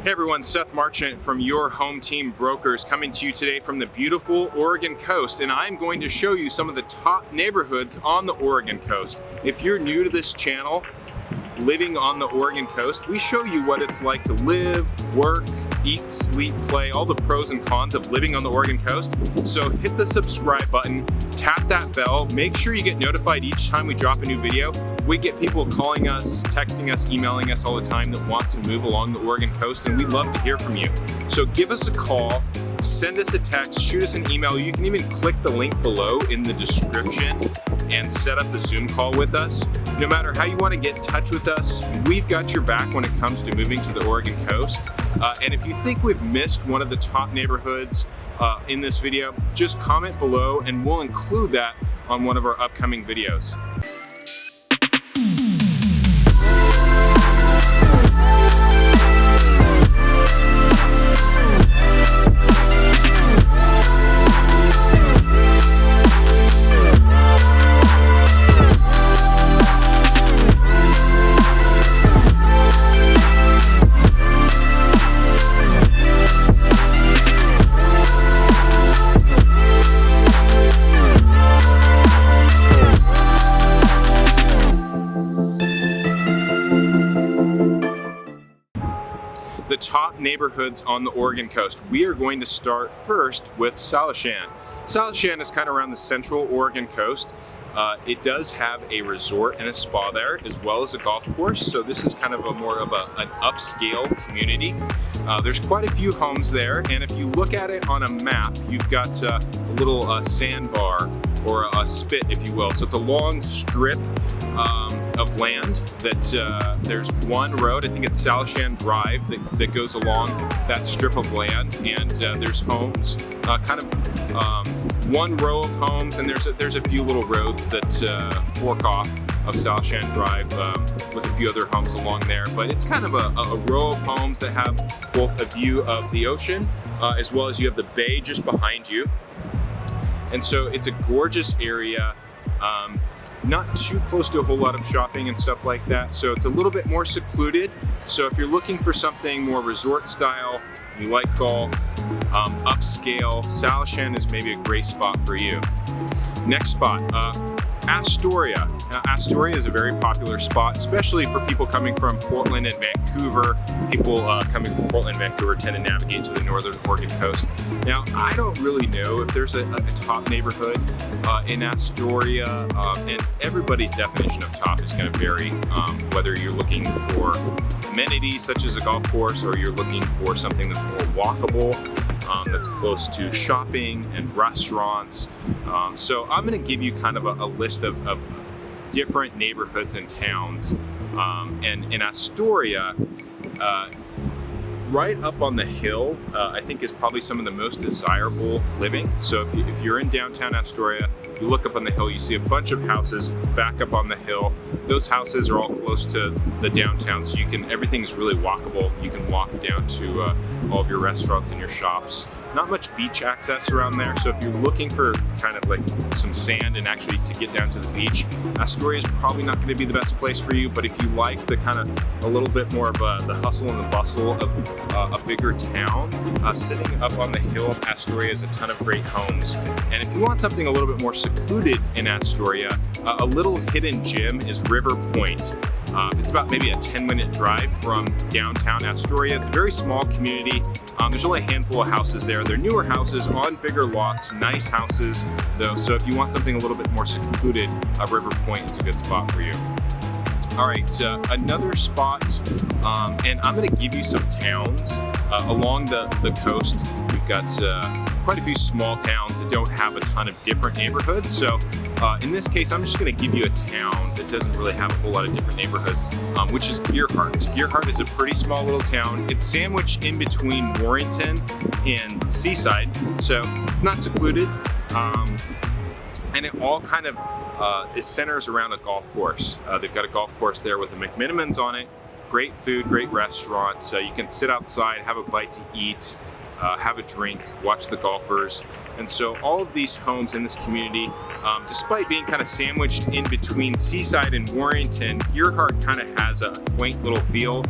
Hey everyone, Seth Marchant from Your Home Team Brokers coming to you today from the beautiful Oregon coast, and I'm going to show you some of the top neighborhoods on the Oregon coast. If you're new to this channel, living on the Oregon coast, we show you what it's like to live, work, eat, sleep, play, all the pros and cons of living on the Oregon coast. So hit the subscribe button, tap that bell, make sure you get notified each time we drop a new video. We get people calling us, texting us, emailing us all the time that want to move along the Oregon coast, and we love to hear from you. So give us a call, send us a text, shoot us an email. You can even click the link below in the description and set up a Zoom call with us. No matter how you want to get in touch with us, we've got your back when it comes to moving to the Oregon coast. And if you think we've missed one of the top neighborhoods in this video, just comment below and we'll include that on one of our upcoming videos. The top neighborhoods on the Oregon coast. We are going to start first with Salishan. Salishan is kind of around the central Oregon coast. It does have a resort and a spa there, as well as a golf course. So this is kind of more of an upscale community. There's quite a few homes there, and if you look at it on a map, you've got a little sandbar or a spit, if you will. So it's a long strip of land that there's one road, I think it's Salishan Drive, that goes along that strip of land, and there's homes, kind of one row of homes, and there's a few little roads that fork off of Salishan Drive with a few other homes along there. But it's kind of a row of homes that have both a view of the ocean as well as you have the bay just behind you. And so it's a gorgeous area, not too close to a whole lot of shopping and stuff like that. So it's a little bit more secluded. So if you're looking for something more resort style, you like golf, upscale, Salishan is maybe a great spot for you. Next spot, Astoria. Now, Astoria is a very popular spot, especially for people coming from Portland and Vancouver. People coming from Portland and Vancouver tend to navigate to the northern Oregon coast. Now, I don't really know if there's a top neighborhood in Astoria, and everybody's definition of top is going to vary, whether you're looking for amenities such as a golf course or you're looking for something that's more walkable, that's close to shopping and restaurants. So I'm going to give you kind of a list of different neighborhoods and towns. And in Astoria, right up on the hill, I think is probably some of the most desirable living. So if you're in downtown Astoria, you look up on the hill, you see a bunch of houses back up on the hill. Those houses are all close to the downtown, so everything's really walkable. You can walk down to all of your restaurants and your shops. Not much beach access around there, so if you're looking for kind of like some sand and actually to get down to the beach, Astoria is probably not going to be the best place for you. But if you like the kind of a little bit more of the hustle and the bustle of a bigger town, sitting up on the hill of Astoria is a ton of great homes. And if you want something a little bit more secluded in Astoria, a little hidden gem is River Point. It's about maybe a 10-minute drive from downtown Astoria. It's a very small community. There's only a handful of houses there. They're newer houses on bigger lots, nice houses though. So if you want something a little bit more secluded, River Point is a good spot for you. All right, another spot, and I'm going to give you some towns along the coast. We've got quite a few small towns that don't have a ton of different neighborhoods. So in this case, I'm just going to give you a town that doesn't really have a whole lot of different neighborhoods, which is Gearhart. Gearhart is a pretty small little town. It's sandwiched in between Warrington and Seaside, so it's not secluded. And it all kind of it centers around a golf course. They've got a golf course there with the McMinimans on it. Great food, great restaurant. You can sit outside, have a bite to eat, have a drink, watch the golfers. And so all of these homes in this community, despite being kind of sandwiched in between Seaside and Warrington, Gearhart kind of has a quaint little feel.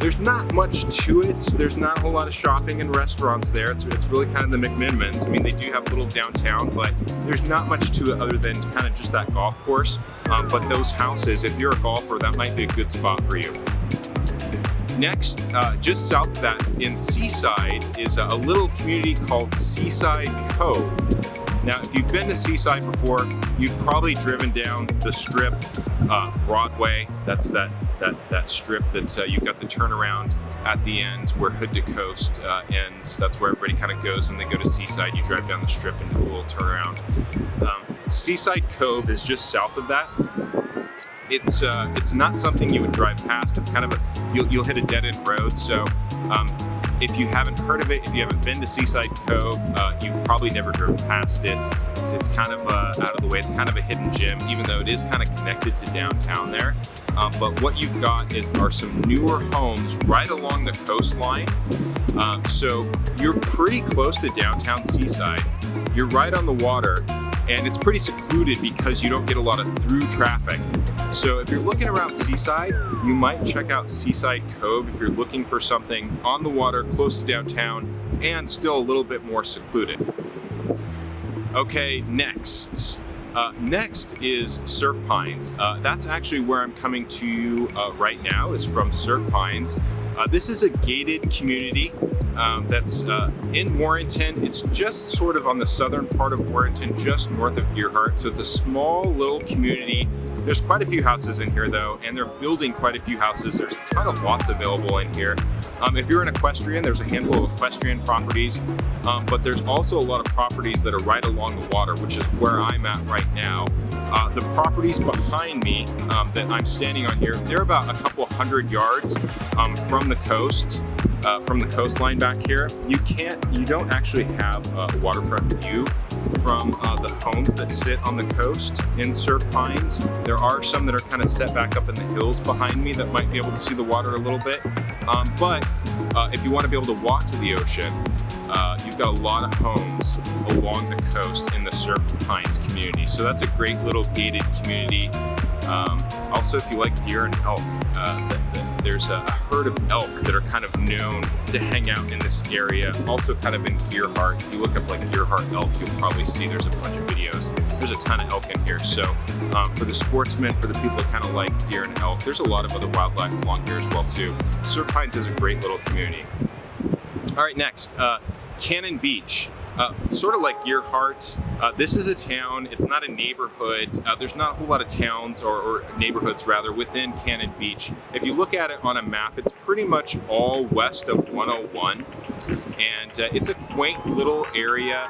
There's not much to it. There's not a whole lot of shopping and restaurants there. It's really kind of the McMinimans. I mean, they do have a little downtown, but there's not much to it other than kind of just that golf course. But those houses, if you're a golfer, that might be a good spot for you. Next, just south of that in Seaside is a little community called Seaside Cove. Now, if you've been to Seaside before, you've probably driven down the strip, Broadway. That's that strip that you've got the turnaround at the end where Hood to Coast ends. That's where everybody kind of goes when they go to Seaside. You drive down the strip and do the little turnaround. Seaside Cove is just south of that. It's not something you would drive past. It's kind of you'll hit a dead-end road. So if you haven't heard of it, if you haven't been to Seaside Cove, you've probably never driven past it. It's kind of out of the way. It's kind of a hidden gem, even though it is kind of connected to downtown there. But what you've got are some newer homes right along the coastline. So you're pretty close to downtown Seaside. You're right on the water, and it's pretty secluded because you don't get a lot of through traffic. So if you're looking around Seaside, you might check out Seaside Cove if you're looking for something on the water, close to downtown, and still a little bit more secluded. Okay, next. Next is Surf Pines. That's actually where I'm coming to you right now, is from Surf Pines. This is a gated community that's in Warrenton. It's just sort of on the southern part of Warrenton, just north of Gearhart. So it's a small little community. There's quite a few houses in here though, and they're building quite a few houses. There's a ton of lots available in here. If you're an equestrian, there's a handful of equestrian properties, but there's also a lot of properties that are right along the water, which is where I'm at right now. The properties behind me that I'm standing on here, they're about a couple hundred yards from the coast, from the coastline back here. You don't actually have a waterfront view from the homes that sit on the coast in Surf Pines. There are some that are kind of set back up in the hills behind me that might be able to see the water a little bit. But if you want to be able to walk to the ocean, you've got a lot of homes along the coast in the Surf Pines community. So that's a great little gated community. Also, if you like deer and elk, there's a herd of elk that are kind of known to hang out in this area. Also kind of in Gearhart. If you look up like Gearhart elk, you'll probably see there's a bunch of videos. There's a ton of elk in here. So for the sportsmen, for the people that kind of like deer and elk, there's a lot of other wildlife along here as well too. Surf Pines is a great little community. All right, next, Cannon Beach. Sort of like Gearhart, this is a town. It's not a neighborhood. There's not a whole lot of towns or neighborhoods rather within Cannon Beach. If you look at it on a map, it's pretty much all west of 101, and it's a quaint little area.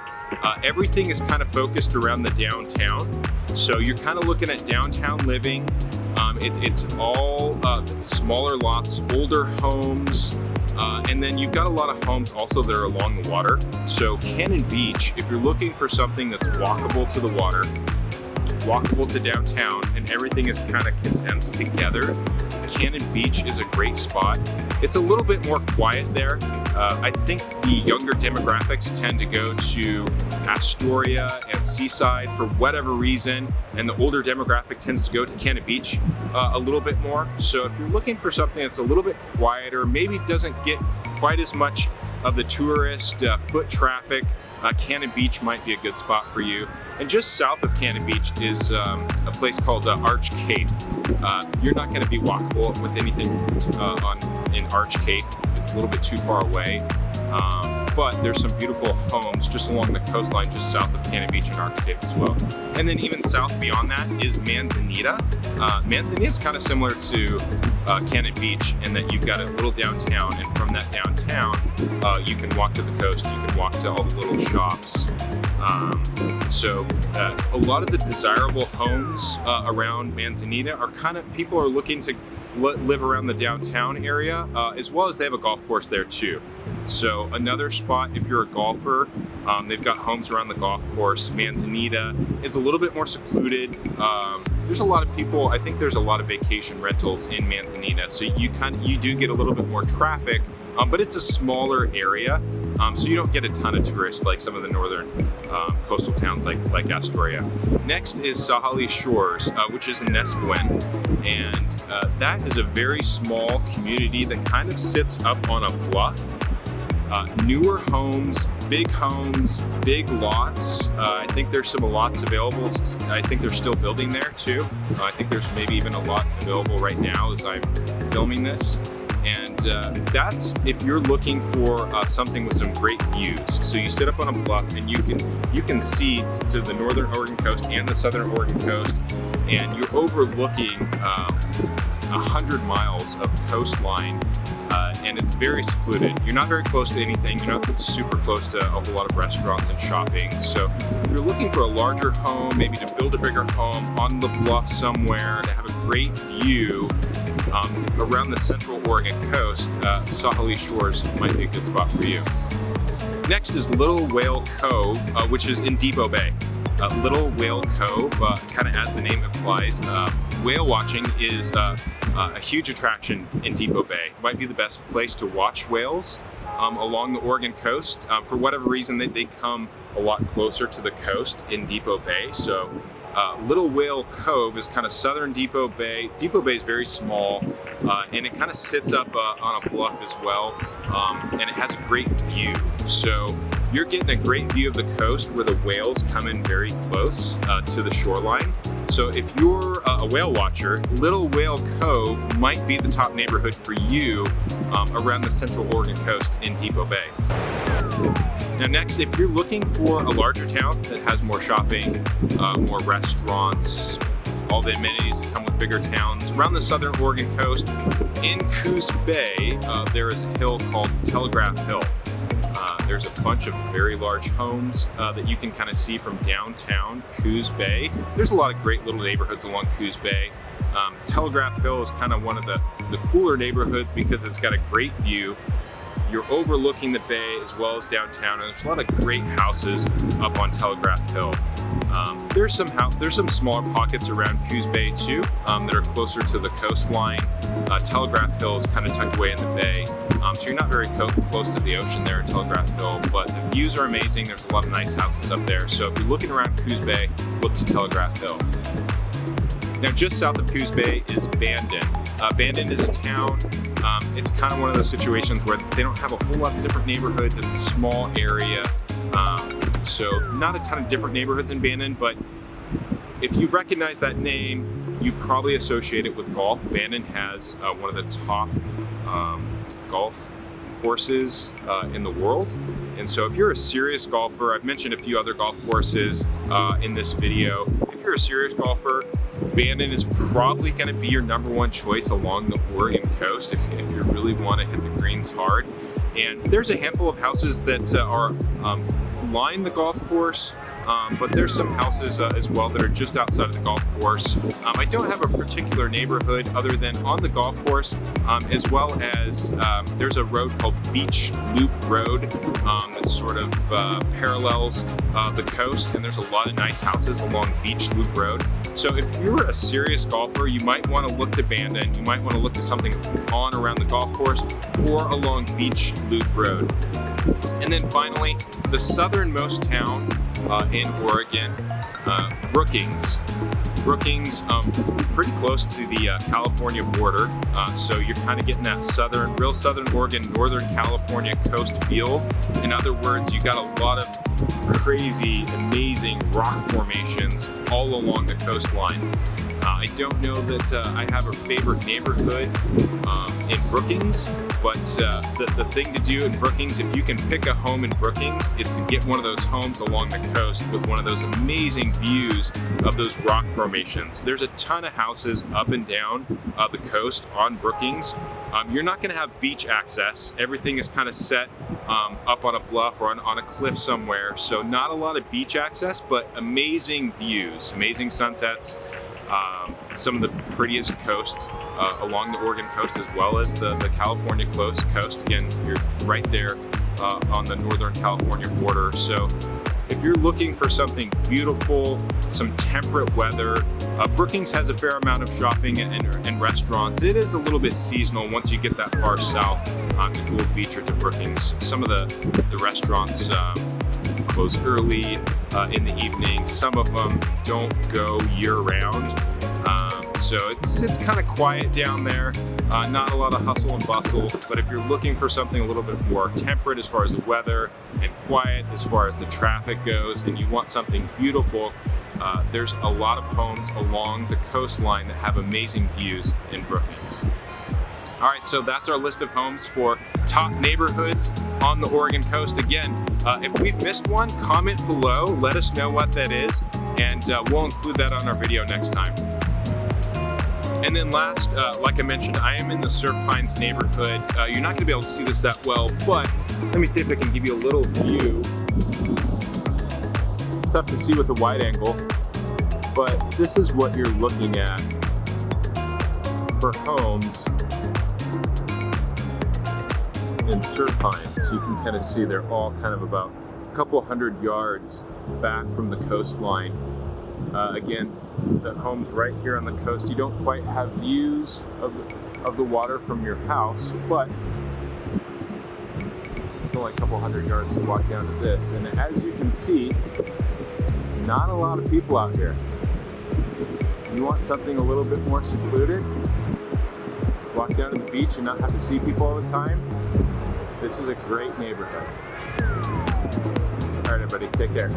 Everything is kind of focused around the downtown, so you're kind of looking at downtown living. It's all smaller lots, older homes. And then you've got a lot of homes also that are along the water. So Cannon Beach, if you're looking for something that's walkable to the water, walkable to downtown, and everything is kind of condensed together, Cannon Beach is a great spot. It's a little bit more quiet there. I think the younger demographics tend to go to Astoria and Seaside for whatever reason, and the older demographic tends to go to Cannon Beach a little bit more. So if you're looking for something that's a little bit quieter, maybe doesn't get quite as much of the tourist foot traffic, Cannon Beach might be a good spot for you. And just south of Cannon Beach is a place called Arch Cape. You're not going to be walkable with anything in Arch Cape. It's a little bit too far away. But there's some beautiful homes just along the coastline just south of Cannon Beach and Arch Cape as well. And then even south beyond that is Manzanita. Manzanita is kind of similar to Cannon Beach in that you've got a little downtown, and from that downtown you can walk to the coast, you can walk to all the little shops. So a lot of the desirable homes around Manzanita are kind of, people are looking to live around the downtown area, as well as they have a golf course there too. So another spot if you're a golfer, they've got homes around the golf course. Manzanita is a little bit more secluded. there's a lot of people, I think there's a lot of vacation rentals in Manzanita, so you do get a little bit more traffic, but it's a smaller area, so you don't get a ton of tourists like some of the northern coastal towns like Astoria. Next is Sahali Shores, which is in Nesquin, and that is a very small community that kind of sits up on a bluff. Newer homes, big lots. I think there's some lots available. I think they're still building there too. I think there's maybe even a lot available right now as I'm filming this. And that's if you're looking for something with some great views. So you sit up on a bluff and you can see to the northern Oregon coast and the southern Oregon coast, and you're overlooking 100 miles of coastline. And it's very secluded. You're not very close to anything. You're not super close to a whole lot of restaurants and shopping. So if you're looking for a larger home, maybe to build a bigger home on the bluff somewhere, to have a great view around the central Oregon coast, Sahali Shores might be a good spot for you. Next is Little Whale Cove, which is in Depot Bay. Little Whale Cove, kind of as the name implies, whale watching is a huge attraction in Depot Bay. Might be the best place to watch whales along the Oregon coast. For whatever reason, they come a lot closer to the coast in Depot Bay. So Little Whale Cove is kind of southern Depot Bay. Depot Bay is very small, and it kind of sits up on a bluff as well, and it has a great view. So you're getting a great view of the coast where the whales come in very close to the shoreline. So if you're a whale watcher, Little Whale Cove might be the top neighborhood for you around the central Oregon coast in Depot Bay. Now next, if you're looking for a larger town that has more shopping, more restaurants, all the amenities that come with bigger towns, around the southern Oregon coast, in Coos Bay, there is a hill called Telegraph Hill. There's a bunch of very large homes that you can kind of see from downtown Coos Bay. There's a lot of great little neighborhoods along Coos Bay. Telegraph Hill is kind of one of the cooler neighborhoods because it's got a great view. You're overlooking the bay as well as downtown, and there's a lot of great houses up on Telegraph Hill. There's some smaller pockets around Coos Bay too that are closer to the coastline. Telegraph Hill is kind of tucked away in the bay, so you're not very close to the ocean there at Telegraph Hill, but the views are amazing. There's a lot of nice houses up there, so if you're looking around Coos Bay, look to Telegraph Hill. Now just south of Coos Bay is Bandon. Bandon is a town. It's kind of one of those situations where they don't have a whole lot of different neighborhoods. It's a small area, so not a ton of different neighborhoods in Bandon, but if you recognize that name, you probably associate it with golf. Bandon has one of the top golf courses in the world. And so if you're a serious golfer, I've mentioned a few other golf courses in this video. If you're a serious golfer, Bandon is probably going to be your number one choice along the Oregon coast if you really want to hit the greens hard. And there's a handful of houses that are line the golf course, but there's some houses as well that are just outside of the golf course. I don't have a particular neighborhood other than on the golf course, as well as there's a road called Beach Loop Road that sort of parallels the coast, and there's a lot of nice houses along Beach Loop Road. So if you're a serious golfer, you might want to look to Bandon. You might want to look to something on around the golf course or along Beach Loop Road. And then finally, the southernmost town in Oregon, Brookings. Brookings, pretty close to the California border, so you're kind of getting that real southern Oregon, northern California coast feel. In other words, you got a lot of crazy, amazing rock formations all along the coastline. I don't know that I have a favorite neighborhood in Brookings, but the thing to do in Brookings, if you can pick a home in Brookings, it's to get one of those homes along the coast with one of those amazing views of those rock formations. There's a ton of houses up and down the coast on Brookings. You're not going to have beach access. Everything is kind of set up on a bluff or on a cliff somewhere, so not a lot of beach access, but amazing views, amazing sunsets. Some of the prettiest coasts along the Oregon coast, as well as the California coast. Again, you're right there on the northern California border. So if you're looking for something beautiful, some temperate weather. Brookings has a fair amount of shopping and restaurants. It is a little bit seasonal once you get that far south to Gould Beach or to Brookings. Some of the restaurants close early in the evening. Some of them don't go year-round. So it's kind of quiet down there, not a lot of hustle and bustle, but if you're looking for something a little bit more temperate as far as the weather and quiet as far as the traffic goes, and you want something beautiful, there's a lot of homes along the coastline that have amazing views in Brookings. All right, so that's our list of homes for top neighborhoods on the Oregon coast. Again, if we've missed one, comment below, let us know what that is, and we'll include that on our video next time. And then last, like I mentioned, I am in the Surf Pines neighborhood. You're not gonna be able to see this that well, but let me see if I can give you a little view. It's tough to see with the wide angle, but this is what you're looking at for homes in Surf Pines. You can kind of see they're all kind of about a couple hundred yards back from the coastline. Again, the homes right here on the coast, you don't quite have views of the water from your house, but it's only a couple hundred yards to walk down to this. And as you can see, not a lot of people out here. You want something a little bit more secluded? Walk down to the beach and not have to see people all the time? This is a great neighborhood. All right, everybody, take care.